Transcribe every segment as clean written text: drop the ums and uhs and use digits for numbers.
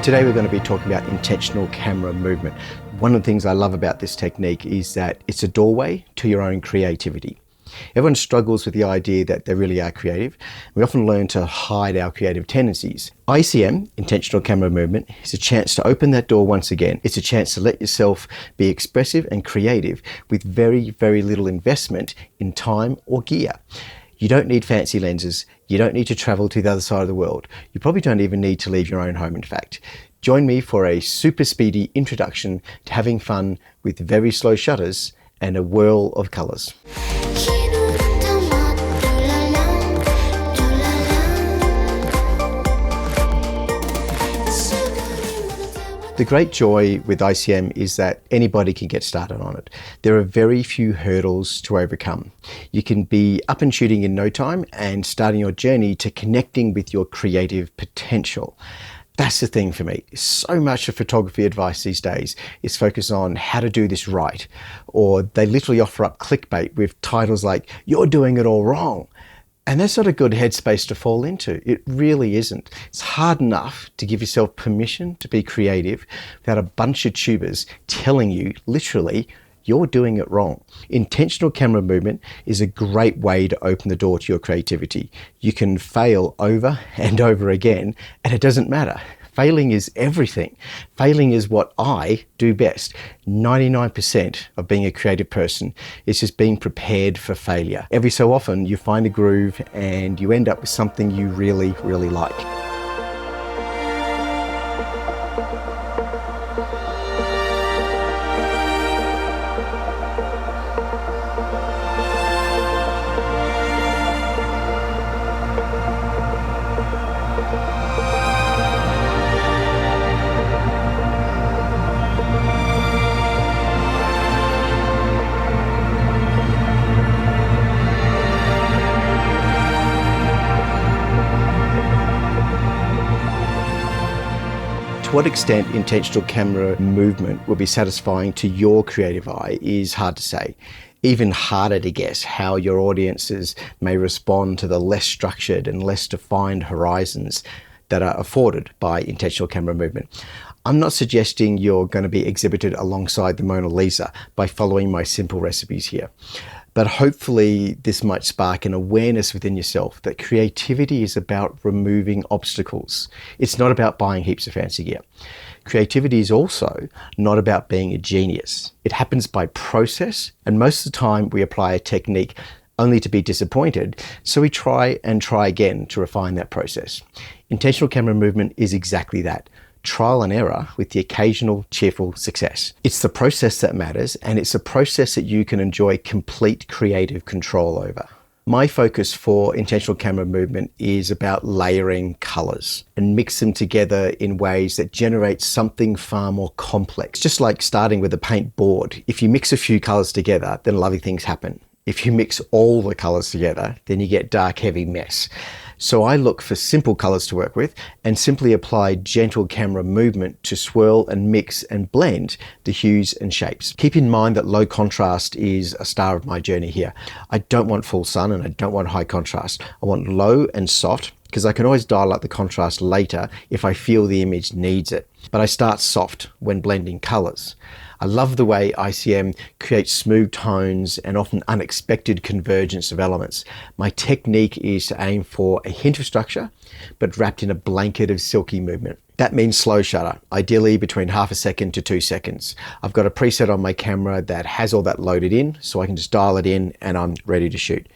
Today we're going to be talking about intentional camera movement. One of the things I love about this technique is that it's a doorway to your own creativity. Everyone struggles with the idea that they really are creative. We often learn to hide our creative tendencies. ICM, intentional camera movement, is a chance to open that door once again. It's a chance to let yourself be expressive and creative with very, very little investment in time or gear. You don't need fancy lenses. You don't need to travel to the other side of the world. You probably don't even need to leave your own home, in fact. Join me for a super speedy introduction to having fun with very slow shutters and a whirl of colors. The great joy with ICM is that anybody can get started on it. There are very few hurdles to overcome. You can be up and shooting in no time and starting your journey to connecting with your creative potential. That's the thing for me. So much of photography advice these days is focused on how to do this right. Or they literally offer up clickbait with titles like, "You're doing it all wrong." And that's not a good headspace to fall into. It really isn't. It's hard enough to give yourself permission to be creative without a bunch of tubers telling you, literally, you're doing it wrong. Intentional camera movement is a great way to open the door to your creativity. You can fail over and over again, and it doesn't matter. Failing is everything. Failing is what I do best. 99% of being a creative person is just being prepared for failure. Every so often you find a groove and you end up with something you really, really like. To what extent intentional camera movement will be satisfying to your creative eye is hard to say. Even harder to guess how your audiences may respond to the less structured and less defined horizons that are afforded by intentional camera movement. I'm not suggesting you're going to be exhibited alongside the Mona Lisa by following my simple recipes here. But hopefully this might spark an awareness within yourself that creativity is about removing obstacles. It's not about buying heaps of fancy gear. Creativity is also not about being a genius. It happens by process, and most of the time we apply a technique only to be disappointed, so we try and try again to refine that process. Intentional camera movement is exactly that. Trial and error with the occasional cheerful success. It's the process that matters, and it's a process that you can enjoy complete creative control over. My focus for intentional camera movement is about layering colors and mix them together in ways that generate something far more complex. Just like starting with a paint board. If you mix a few colors together, then lovely things happen. If you mix all the colors together, then you get dark, heavy mess. So I look for simple colors to work with and simply apply gentle camera movement to swirl and mix and blend the hues and shapes. Keep in mind that low contrast is a star of my journey here. I don't want full sun and I don't want high contrast. I want low and soft, because I can always dial up the contrast later if I feel the image needs it. But I start soft when blending colors. I love the way ICM creates smooth tones and often unexpected convergence of elements. My technique is to aim for a hint of structure, but wrapped in a blanket of silky movement. That means slow shutter, ideally between half a second to 2 seconds. I've got a preset on my camera that has all that loaded in, so I can just dial it in and I'm ready to shoot.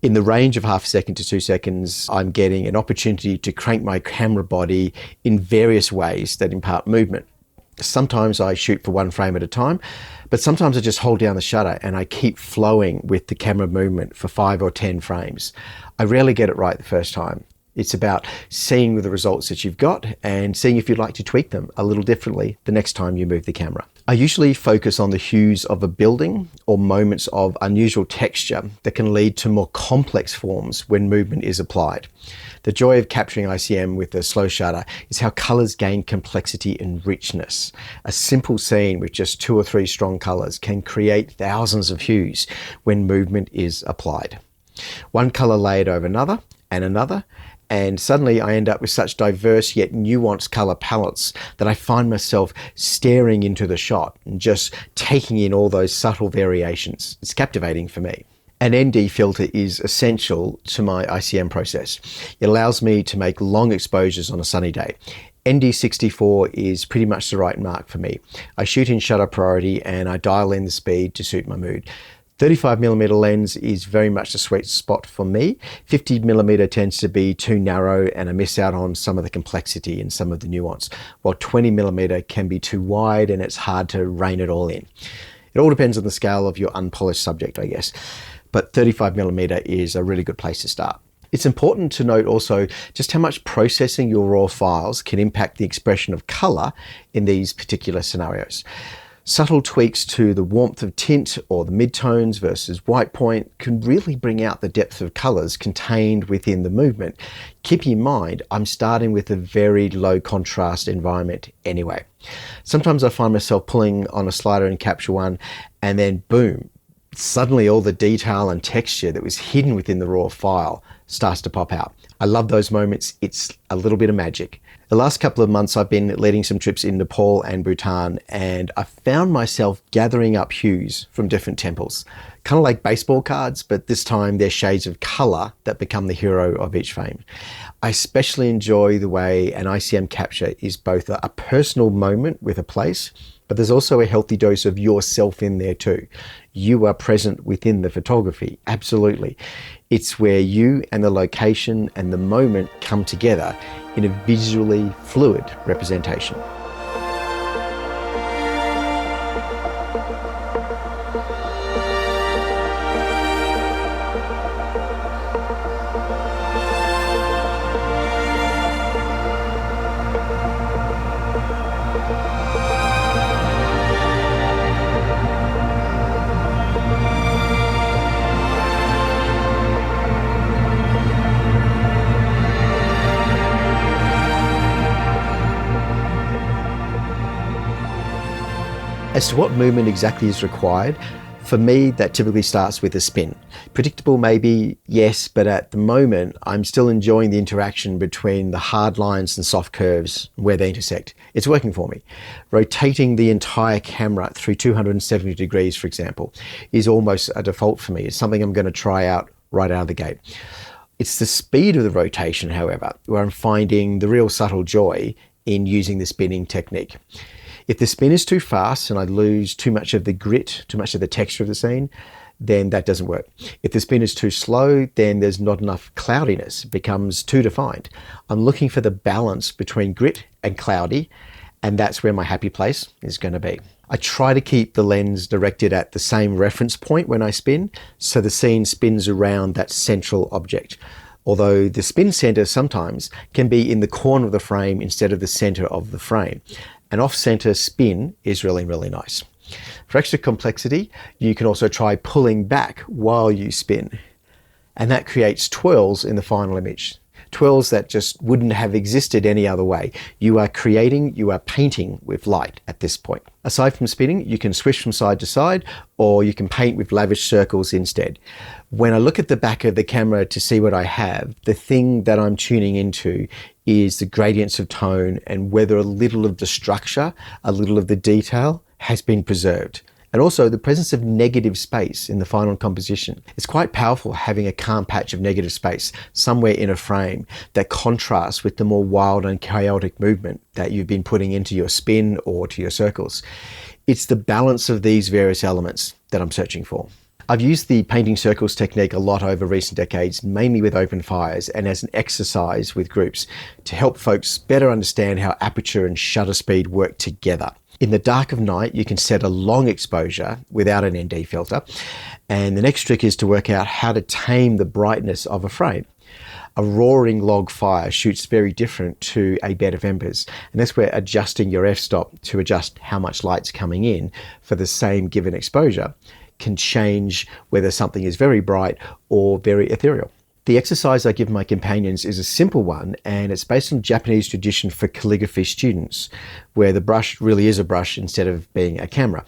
In the range of half a second to 2 seconds, I'm getting an opportunity to crank my camera body in various ways that impart movement. Sometimes I shoot for one frame at a time, but sometimes I just hold down the shutter and I keep flowing with the camera movement for 5 or 10 frames. I rarely get it right the first time. It's about seeing the results that you've got and seeing if you'd like to tweak them a little differently the next time you move the camera. I usually focus on the hues of a building or moments of unusual texture that can lead to more complex forms when movement is applied. The joy of capturing ICM with a slow shutter is how colours gain complexity and richness. A simple scene with just 2 or 3 strong colours can create thousands of hues when movement is applied. One colour layered over another, and suddenly I end up with such diverse yet nuanced colour palettes that I find myself staring into the shot and just taking in all those subtle variations. It's captivating for me. An ND filter is essential to my ICM process. It allows me to make long exposures on a sunny day. ND64 is pretty much the right mark for me. I shoot in shutter priority and I dial in the speed to suit my mood. 35mm lens is very much the sweet spot for me. 50mm tends to be too narrow and I miss out on some of the complexity and some of the nuance, while 20mm can be too wide and it's hard to rein it all in. It all depends on the scale of your unpolished subject, I guess, but 35mm is a really good place to start. It's important to note also just how much processing your raw files can impact the expression of colour in these particular scenarios. Subtle tweaks to the warmth of tint or the midtones versus white point can really bring out the depth of colours contained within the movement. Keep in mind, I'm starting with a very low contrast environment anyway. Sometimes I find myself pulling on a slider in Capture One and then boom, suddenly all the detail and texture that was hidden within the raw file starts to pop out. I love those moments. It's a little bit of magic. The last couple of months I've been leading some trips in Nepal and Bhutan, and I found myself gathering up hues from different temples. Kind of like baseball cards, but this time they're shades of colour that become the hero of each frame. I especially enjoy the way an ICM capture is both a personal moment with a place, but there's also a healthy dose of yourself in there too. You are present within the photography, absolutely. It's where you and the location and the moment come together in a visually fluid representation. As to what movement exactly is required, for me, that typically starts with a spin. Predictable maybe, yes, but at the moment, I'm still enjoying the interaction between the hard lines and soft curves where they intersect. It's working for me. Rotating the entire camera through 270 degrees, for example, is almost a default for me. It's something I'm going to try out right out of the gate. It's the speed of the rotation, however, where I'm finding the real subtle joy in using the spinning technique. If the spin is too fast and I lose too much of the grit, too much of the texture of the scene, then that doesn't work. If the spin is too slow, then there's not enough cloudiness. It becomes too defined. I'm looking for the balance between grit and cloudy, and that's where my happy place is going to be. I try to keep the lens directed at the same reference point when I spin, so the scene spins around that central object. Although the spin center sometimes can be in the corner of the frame instead of the center of the frame. An off-center spin is really, really nice. For extra complexity, you can also try pulling back while you spin. And that creates twirls in the final image. Twirls that just wouldn't have existed any other way. You are painting with light at this point. Aside from spinning, you can swish from side to side, or you can paint with lavish circles instead. When I look at the back of the camera to see what I have, the thing that I'm tuning into is the gradients of tone and whether a little of the structure, a little of the detail has been preserved. And also the presence of negative space in the final composition. It's quite powerful having a calm patch of negative space somewhere in a frame that contrasts with the more wild and chaotic movement that you've been putting into your spin or to your circles. It's the balance of these various elements that I'm searching for. I've used the painting circles technique a lot over recent decades, mainly with open fires and as an exercise with groups to help folks better understand how aperture and shutter speed work together. In the dark of night, you can set a long exposure without an ND filter. And the next trick is to work out how to tame the brightness of a frame. A roaring log fire shoots very different to a bed of embers, and that's where adjusting your f-stop to adjust how much light's coming in for the same given exposure can change whether something is very bright or very ethereal. The exercise I give my companions is a simple one, and it's based on Japanese tradition for calligraphy students, where the brush really is a brush instead of being a camera.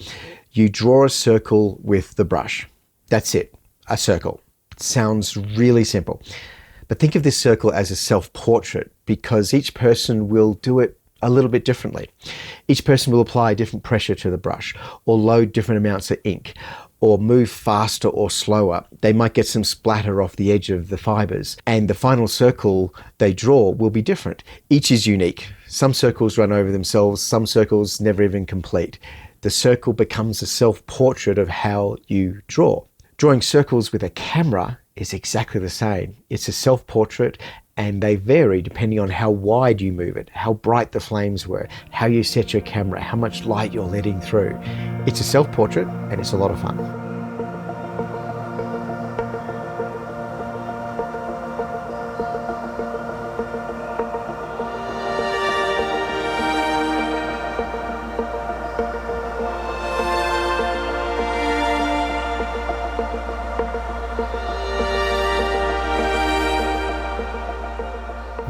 You draw a circle with the brush. That's it, a circle. It sounds really simple. But think of this circle as a self-portrait, because each person will do it a little bit differently. Each person will apply different pressure to the brush, or load different amounts of ink, or move faster or slower. They might get some splatter off the edge of the fibers, and the final circle they draw will be different. Each is unique. Some circles run over themselves, some circles never even complete. The circle becomes a self-portrait of how you draw. Drawing circles with a camera is exactly the same. It's a self-portrait, and they vary depending on how wide you move it, how bright the flames were, how you set your camera, how much light you're letting through. It's a self-portrait, and it's a lot of fun.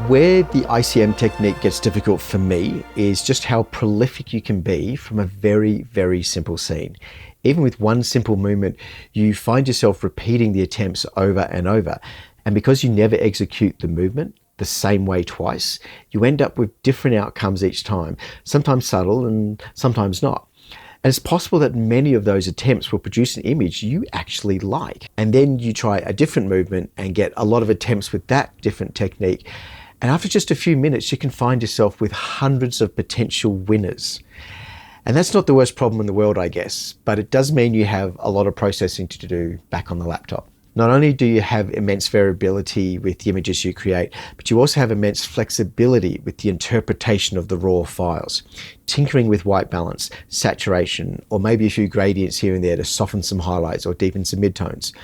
Where the ICM technique gets difficult for me is just how prolific you can be from a very, very simple scene. Even with one simple movement, you find yourself repeating the attempts over and over. And because you never execute the movement the same way twice, you end up with different outcomes each time, sometimes subtle and sometimes not. And it's possible that many of those attempts will produce an image you actually like. And then you try a different movement and get a lot of attempts with that different technique. And after just a few minutes, you can find yourself with hundreds of potential winners. And that's not the worst problem in the world, I guess, but it does mean you have a lot of processing to do back on the laptop. Not only do you have immense variability with the images you create, but you also have immense flexibility with the interpretation of the raw files. Tinkering with white balance, saturation, or maybe a few gradients here and there to soften some highlights or deepen some midtones.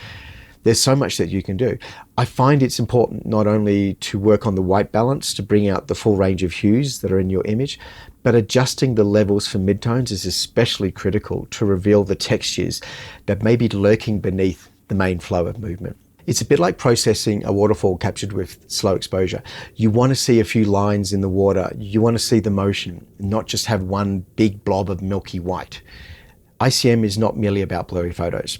There's so much that you can do. I find it's important not only to work on the white balance to bring out the full range of hues that are in your image, but adjusting the levels for midtones is especially critical to reveal the textures that may be lurking beneath the main flow of movement. It's a bit like processing a waterfall captured with slow exposure. You want to see a few lines in the water. You want to see the motion, not just have one big blob of milky white. ICM is not merely about blurry photos.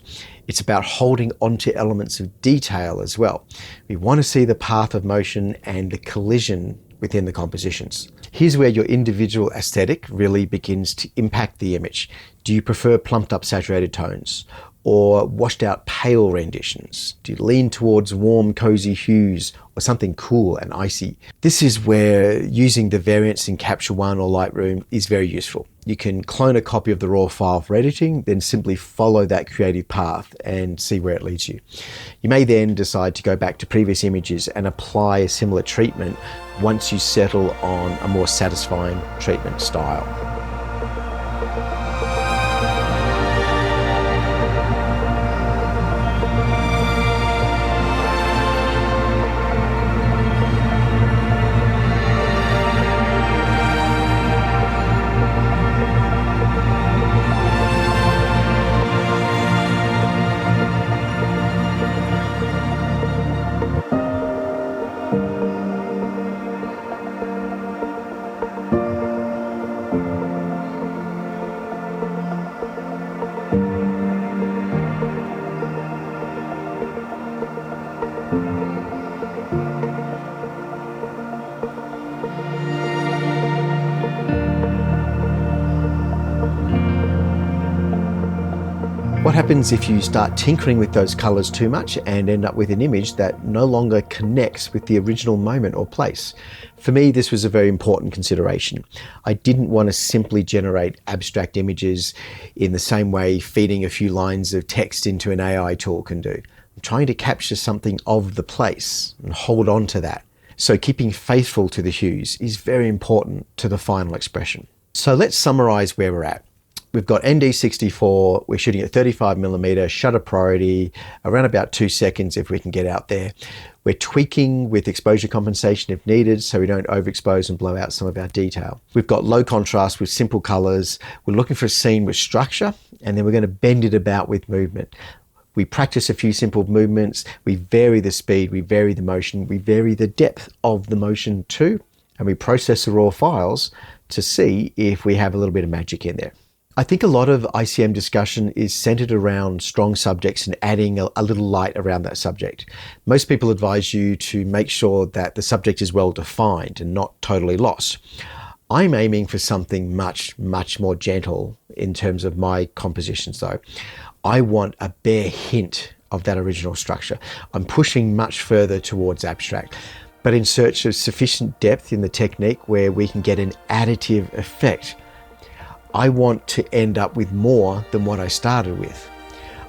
It's about holding onto elements of detail as well. We want to see the path of motion and the collision within the compositions. Here's where your individual aesthetic really begins to impact the image. Do you prefer plumped up saturated tones or washed out pale renditions? Do you lean towards warm, cozy hues or something cool and icy? This is where using the variants in Capture One or Lightroom is very useful. You can clone a copy of the raw file for editing, then simply follow that creative path and see where it leads you. You may then decide to go back to previous images and apply a similar treatment once you settle on a more satisfying treatment style. What happens if you start tinkering with those colors too much and end up with an image that no longer connects with the original moment or place? For me, this was a very important consideration. I didn't want to simply generate abstract images in the same way feeding a few lines of text into an AI tool can do. I'm trying to capture something of the place and hold on to that. So keeping faithful to the hues is very important to the final expression. So let's summarize where we're at. We've got ND64, we're shooting at 35mm, shutter priority, around about 2 seconds if we can get out there. We're tweaking with exposure compensation if needed, so we don't overexpose and blow out some of our detail. We've got low contrast with simple colors. We're looking for a scene with structure, and then we're going to bend it about with movement. We practice a few simple movements, we vary the speed, we vary the motion, we vary the depth of the motion too, and we process the raw files to see if we have a little bit of magic in there. I think a lot of ICM discussion is centered around strong subjects and adding a little light around that subject. Most people advise you to make sure that the subject is well defined and not totally lost. I'm aiming for something much, much more gentle in terms of my compositions though. I want a bare hint of that original structure. I'm pushing much further towards abstract, but in search of sufficient depth in the technique where we can get an additive effect. I want to end up with more than what I started with.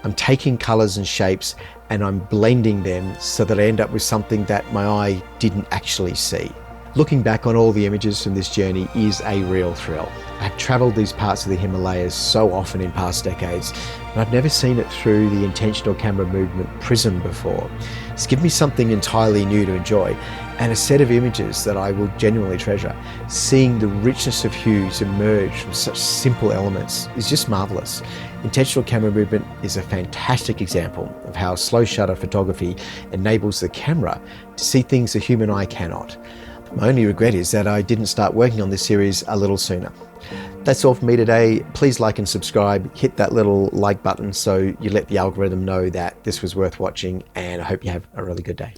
I'm taking colors and shapes and I'm blending them so that I end up with something that my eye didn't actually see. Looking back on all the images from this journey is a real thrill. I've traveled these parts of the Himalayas so often in past decades, and I've never seen it through the intentional camera movement prism before. It's given me something entirely new to enjoy, and a set of images that I will genuinely treasure. Seeing the richness of hues emerge from such simple elements is just marvelous. Intentional camera movement is a fantastic example of how slow shutter photography enables the camera to see things the human eye cannot. My only regret is that I didn't start working on this series a little sooner. That's all for me today. Please like and subscribe, hit that little like button so you let the algorithm know that this was worth watching, and I hope you have a really good day.